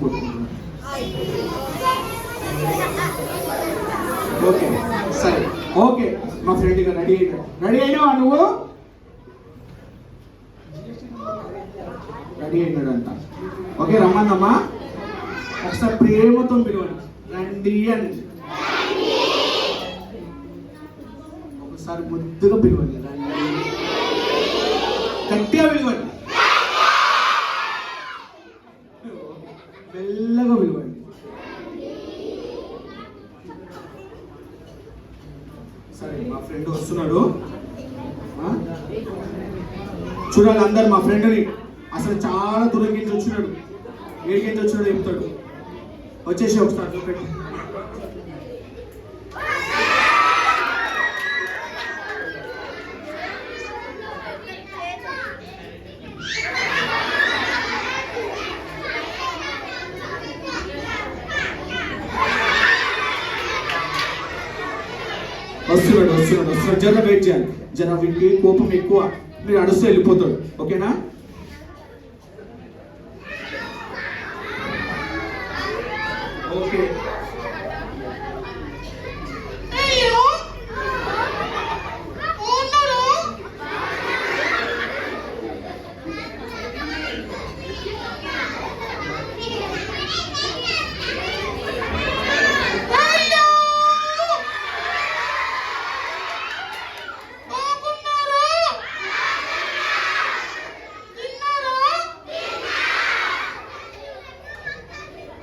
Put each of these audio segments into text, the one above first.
కొట్టుకుంటున్నారు? ఓకే సరే ఓకే. మా ఫ్రెండ్గా రెడీ అయినావా నువ్వు? రెడీ అయినాడంట. ఓకే రమ్మన్నమ్మా. ఒకసారి ప్రేమతో పిలవండి, రండి అని. ఒకసారి ముద్దుగా పిలవండి, రండి. గట్టిగా పిలవండి, మెల్లగా పిలవండి. సరే మా ఫ్రెండ్ వస్తున్నాడు, చూడాలి అందరు మా ఫ్రెండ్ని. అసలు చాలా దూరం నుంచి వచ్చినాడు, ఏడికించి వచ్చినాడు చెప్తాడు. వచ్చేసి ఒకసారి చూపెట్టి. వస్తున్నాడు. జర వెయిట్ చేయాలి. జర వీటికి కోపం ఎక్కువ, మీరు అడుస్తూ వెళ్ళిపోతాడు. ఓకేనా? ఓకే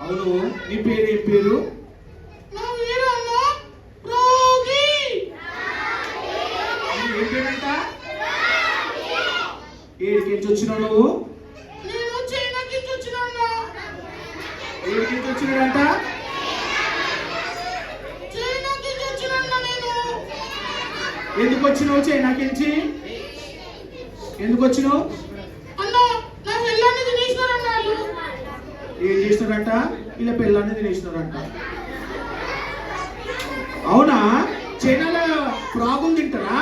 అవును. నీ పేరు ఏం పేరు? ఏం పేరంట? ఏడికించి వచ్చినావు నువ్వు? ఏడికించి వచ్చినాడంట? ఎందుకు వచ్చినావు చైనాకించి? ఎందుకు వచ్చినావు? ఏం చేస్తున్నారంట? ఇలా పిల్లల్ని తినేస్తున్నారంట. అవునా? చైనాలో ఫ్రాగులు తింటారా?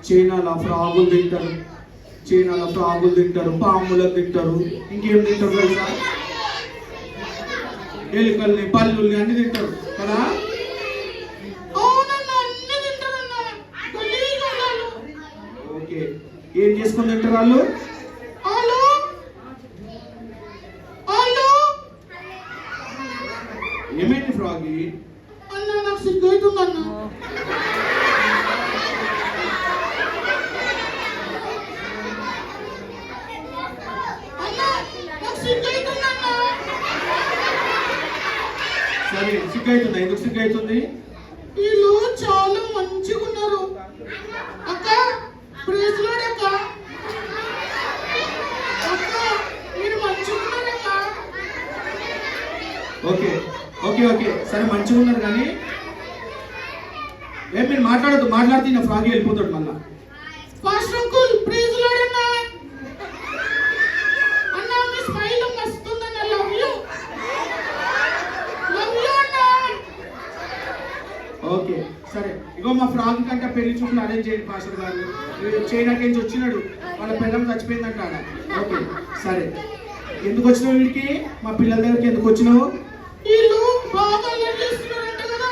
చైనాలో ఫ్రాగులు తింటారు, పాములను తింటారు, ఇంకేం తింటారు తెలుసా? ఎలుకల్ని, పల్లుల్ని అన్ని తింటారు కదా. ఓకే, ఏం చేసుకొని తింటారు వాళ్ళు? ఏమైంది ఫ్రాగి? అన్న నాకు సిగ్గైతుందన్న. సరే సిగ్గైతుందా? ఎందుకు సిగ్గైతుంది? వీళ్ళు చాలా మంచిగా ఉన్నారు అక్క. ప్రైజ్ లార్డ్ అక్క. అక్క మీరు మంచిగా ఉన్నారక్క. ఓకే ఓకే ఓకే సరే మంచిగా ఉన్నారు కానీ మీరు మాట్లాడితే నా ఫ్రాగి వెళ్ళిపోతాడు మళ్ళా. పాస్టర్ అంకుల్ ప్రైజ్ లార్డ్ అన్న. అన్న మీ స్మైల్ మస్తుందన్న. లవ్ యూ అన్న. ఓకే సరే, ఇగో మా ఫ్రాగ్ కంటే పెళ్లి చూపులు అరేంజ్ చేయండి పాస్టర్ గారు. చైనాకి నుంచి వచ్చినాడు, వాళ్ళ పిల్లలు చచ్చిపోయిందంట. ఓకే సరే, ఎందుకు వచ్చినావు వీడికి? మా పిల్లల దగ్గరికి ఎందుకు వచ్చినావు? వీళ్ళు బాగా అల్లరి చేస్తున్నారంట కదా.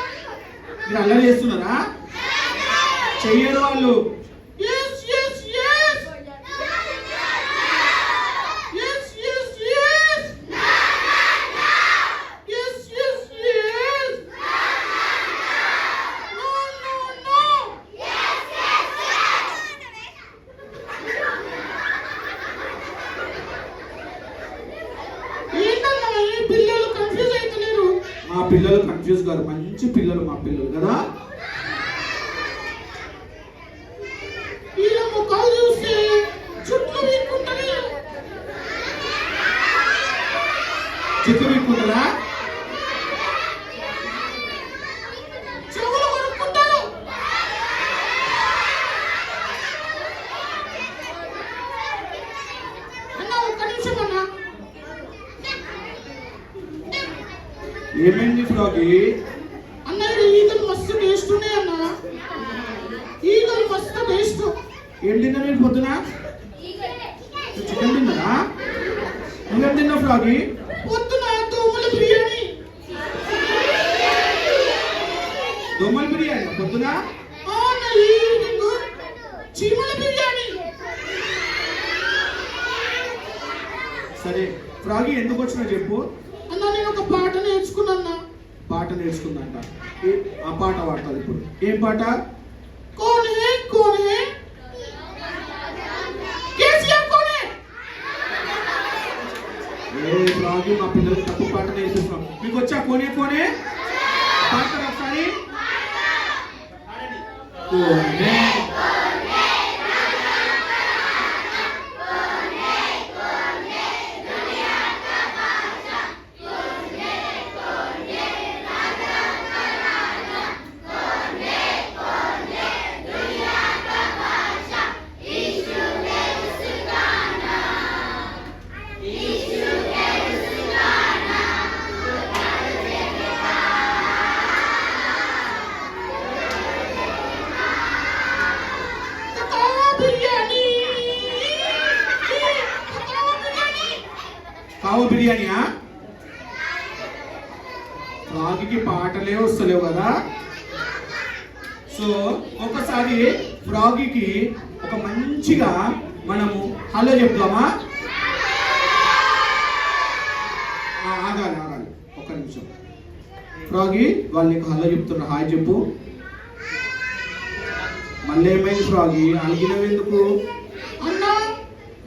మీరు అల్లరి చేస్తున్నారా? చెయ్యరు వాళ్ళు. మా పిల్లలు కన్ఫ్యూజ్ కాదు, మంచి పిల్లలు మా పిల్లలు కదా. చెట్లు పెట్టుకుంటారా? ఏమైంది ఫ్రాగి? అన్న ఈగలు మస్తు టేస్ట్ ఉన్నాయి అన్న. ఈగలు మస్తు టేస్ట్. ఏం తిన్నా మీరు పొద్దున? చికెన్ తిన్నదా? నువ్వేం తిన్నావు ఫ్రాగి? పొద్దున దోమల బిర్యానీ. దోమల బిర్యానీ పొద్దున? ఆ అన్న ఈవినింగ్ చీమల బిర్యానీ. సరే ఫ్రాగి ఎందుకు వచ్చినా చెప్పు. అన్న నేను ఒక పాట నేర్చుకున్నా. పాట నేర్చుకుందంట. ఆ పాట పాడుతుంది ఇప్పుడు. ఏం పాట? कौन है केसीआर कौन है? ఏ ఫ్రాగి మా పిల్లలకు తప్పు పాట నేర్పిస్తున్నాం. మీకు వచ్చా కోనే కోనే పాట ఒకసారి? కోనే కావ బిర్యానీయా? ఫ్రాగికి పాటలే వస్తలేవు కదా. సో ఒకసారి ఫ్రాగికి ఒక మంచిగా మనము హలో చెప్తామా? ఆగాలి ఆగాలి ఒక్క నిమిషం. ఫ్రాగి వాళ్ళు నీకు హలో చెప్తున్నా, హాయ్ చెప్పు. మళ్ళీ ఏమైంది ఫ్రాగి? అలిగినవి ఎందుకు? అన్నా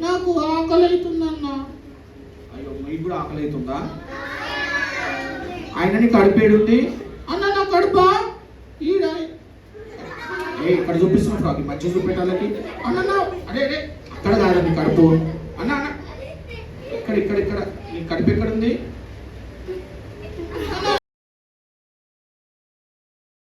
నాకు ఆకలి అవుతుందన్నా. అయ్యో మీకు కూడా ఆకలి అవుతుందా? ఆయన నీ కడుపేడుంది? అన్న నా కడుపా ఈడ. ఏ ఇక్కడ చూపిస్తున్నావు ఫ్రాగి, మధ్య చూపెట్టాలకి. అన్న నా అదే అదే అక్కడ కాదు నీ కడుపు. అన్న అన్న ఇక్కడ ఇక్కడ ఇక్కడ నీ కడుపు ఎక్కడ ఉంది?